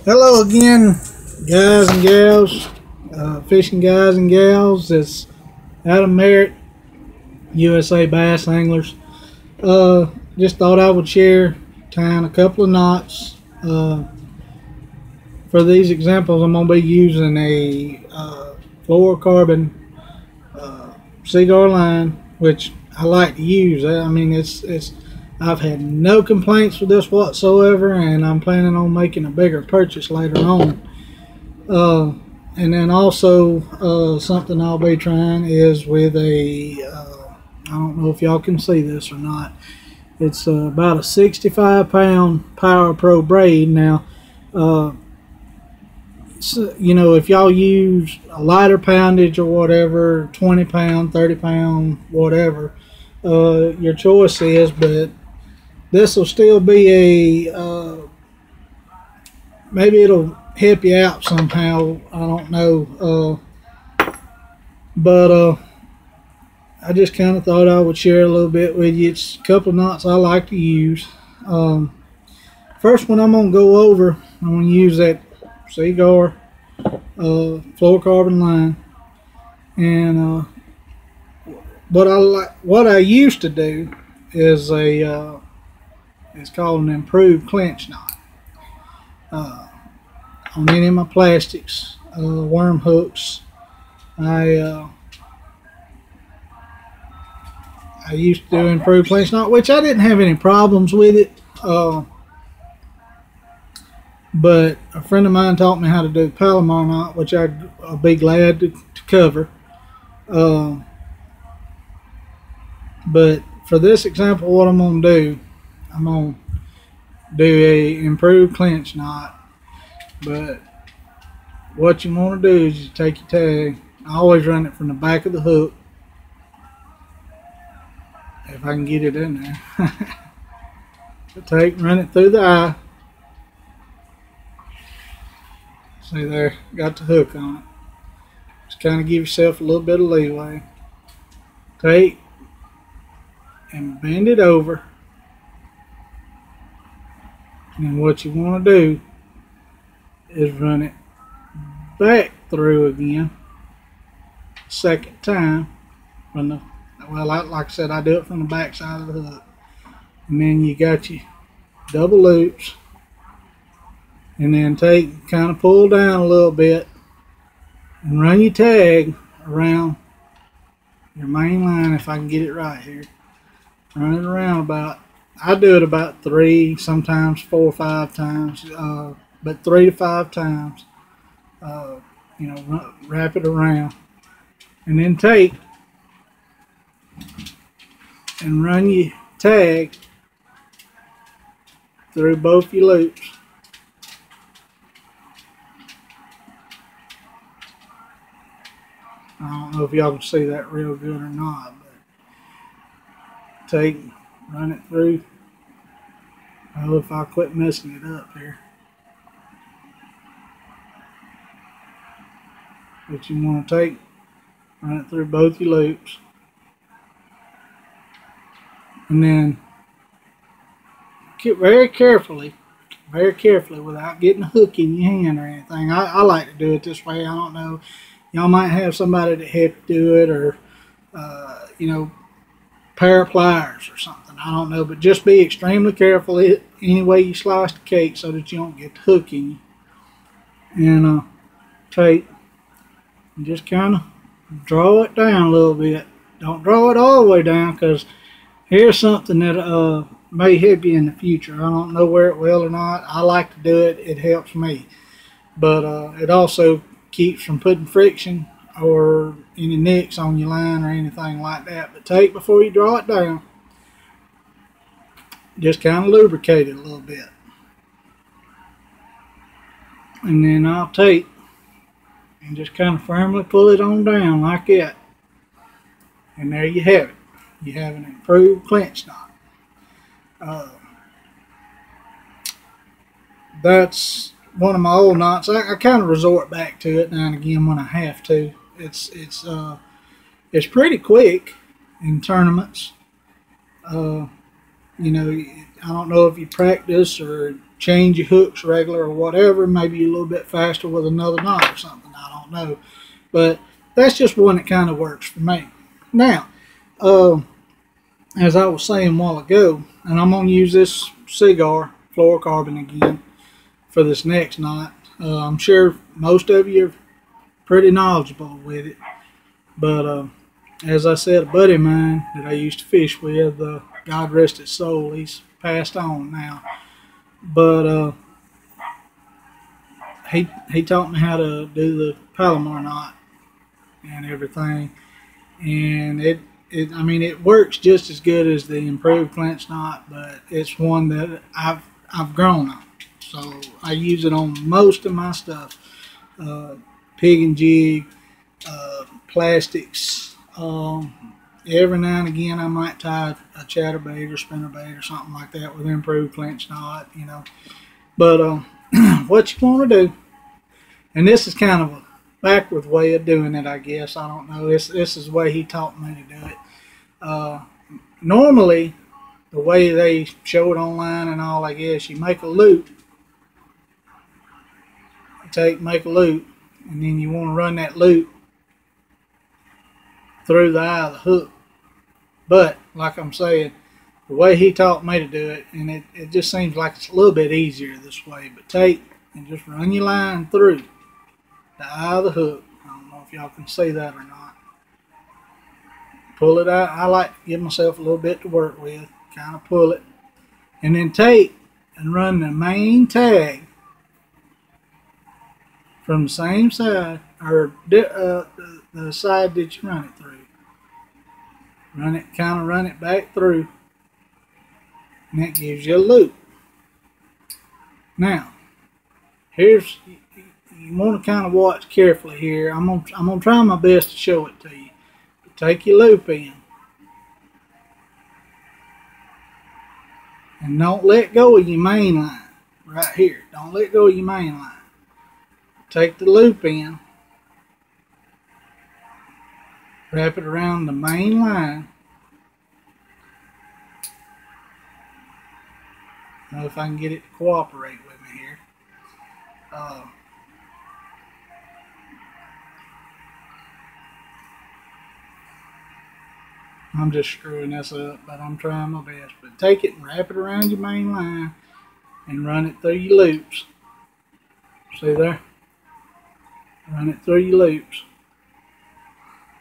Hello again, guys and gals, fishing guys and gals. It's Adam Merritt, USA Bass Anglers. Just thought I would share tying a couple of knots. For these examples, I'm going to be using a fluorocarbon cigar line, which I like to use. I mean, it's I've had no complaints with this whatsoever, and I'm planning on making a bigger purchase later on. And then also something I'll be trying is with a I don't know if y'all can see this or not. It's about a 65-pound Power Pro braid. Now, so, you know, if y'all use a lighter poundage or whatever, 20 pound, 30 pound, whatever, your choice is, but this will still be a, maybe it'll help you out somehow. I don't know. But I just kind of thought I would share a little bit with you. It's a couple of knots I like to use. First one I'm going to go over, I'm going to use that cigar fluorocarbon line. And what I used to do is it's called an improved clinch knot. On any of my plastics, worm hooks, I used to do improved clinch knot, which I didn't have any problems with it. But a friend of mine taught me how to do Palomar knot, which I'll be glad to cover. But for this example, what I'm going to do, I'm going to do a improved clinch knot. But what you want to do is you take your tag. I always run it from the back of the hook, if I can get it in there. Run it through the eye. See there, got the hook on it. Just kind of give yourself a little bit of leeway. Take and bend it over. And then what you want to do is run it back through again, second time. Like I said, I do it from the back side of the hook. And then you got your double loops. And then kind of pull down a little bit and run your tag around your main line, if I can get it right here. Run it around I do it about 3, sometimes 4 or 5 times, but 3 to 5 times. You know, wrap it around. And then take and run your tag through both your loops. I don't know if y'all can see that real good or not, but run it through. Oh, if I quit messing it up here. But you want to run it through both your loops. And then get very carefully without getting a hook in your hand or anything. I like to do it this way. I don't know. Y'all might have somebody that help you do it, or you know, pair of pliers or something. I don't know, but just be extremely careful any way you slice the cake so that you don't get the hook in you. And take and just kind of draw it down a little bit. Don't draw it all the way down, because here's something that may help you in the future. I don't know where it will or not. I like to do it. It helps me. But it also keeps from putting friction or any nicks on your line or anything like that. But before you draw it down, just kind of lubricate it a little bit. And then I'll take and just kind of firmly pull it on down like that. And there you have it. You have an improved clinch knot. That's one of my old knots. I kind of resort back to it now and again when I have to. It's pretty quick in tournaments. You know, I don't know if you practice or change your hooks regular or whatever. Maybe you're a little bit faster with another knot or something. I don't know. But that's just one that kind of works for me. Now, as I was saying a while ago, and I'm going to use this cigar fluorocarbon again for this next knot. I'm sure most of you are pretty knowledgeable with it. But as I said, a buddy of mine that I used to fish with, God rest his soul, he's passed on now. But he taught me how to do the Palomar knot and everything, and I mean it works just as good as the improved clinch knot, but it's one that I've grown on, so I use it on most of my stuff, pig and jig, plastics. Every now and again I might tie a chatterbait or spinnerbait or something like that with improved clinch knot, you know. But what you want to do, and this is kind of a backwards way of doing it, I guess. I don't know. This is the way he taught me to do it. Normally, the way they show it online and all, I guess, you make a loop. Make a loop, and then you want to run that loop through the eye of the hook. But, like I'm saying, the way he taught me to do it, and it just seems like it's a little bit easier this way, but take and just run your line through the eye of the hook. I don't know if y'all can see that or not. Pull it out. I like to give myself a little bit to work with. Kind of pull it. And then take and run the main tag from the same side, or the side that you run it through. Kind of run it back through, and that gives you a loop. Now, you want to kind of watch carefully here. I'm gonna try my best to show it to you. But take your loop in, and don't let go of your main line right here. Don't let go of your main line. Take the loop in, wrap it around the main line. I don't know if I can get it to cooperate with me here. I'm just screwing this up, but I'm trying my best. But take it and wrap it around your main line and run it through your loops. See there? Run it through your loops.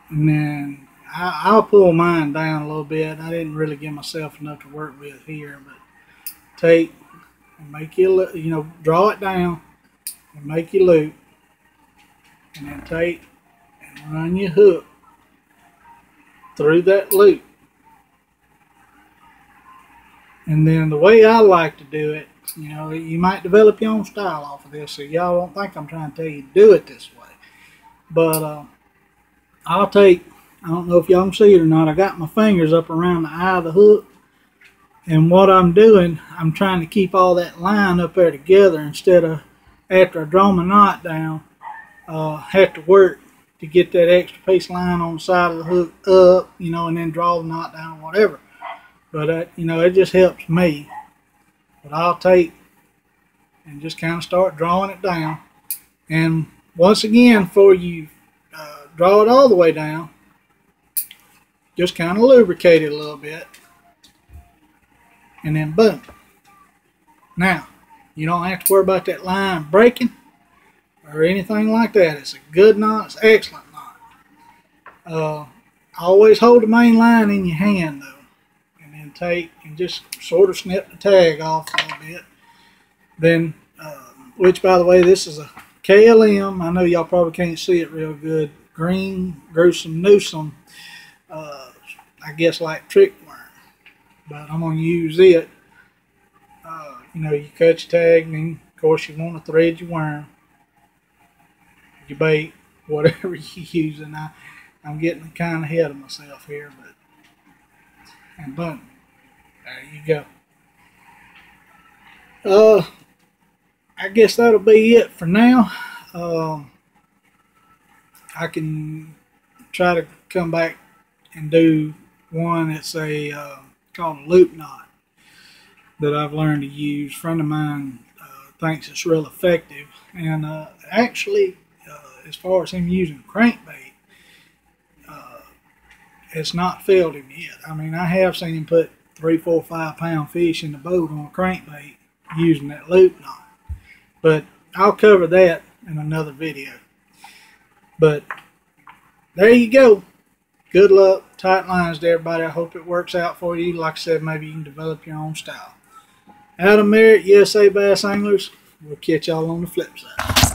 And then I'll pull mine down a little bit. I didn't really give myself enough to work with here, but take and make your, draw it down and make your loop, and then take and run your hook through that loop. And then the way I like to do it, you might develop your own style off of this, so y'all won't think I'm trying to tell you to do it this way. But I don't know if y'all can see it or not, I got my fingers up around the eye of the hook. And what I'm doing, I'm trying to keep all that line up there together instead of, after I draw my knot down, have to work to get that extra piece of line on the side of the hook up, and then draw the knot down or whatever. But, it just helps me. But I'll take and just kind of start drawing it down. And once again, before you draw it all the way down, just kind of lubricate it a little bit. And then boom. Now, you don't have to worry about that line breaking or anything like that. It's a good knot. It's an excellent knot. Always hold the main line in your hand though. And then take and just sort of snip the tag off a little bit. Then, which by the way, this is a KLM. I know y'all probably can't see it real good. Green Gruesome Newsome. I guess like trick worm. But I'm going to use it. You cut your tag, and then, of course, you want to thread your worm, your bait, whatever you're using. I'm getting kind of ahead of myself here, but, and boom, there you go. I guess that'll be it for now. I can try to come back and do one that's called a loop knot that I've learned to use. A friend of mine thinks it's real effective. And actually, as far as him using crankbait, it's not failed him yet. I mean, I have seen him put 3, 4, 5 pound fish in the boat on a crankbait using that loop knot. But I'll cover that in another video. But there you go. Good luck, tight lines to everybody. I hope it works out for you. Like I said, maybe you can develop your own style. Adam Merritt, USA Bass Anglers. We'll catch y'all on the flip side.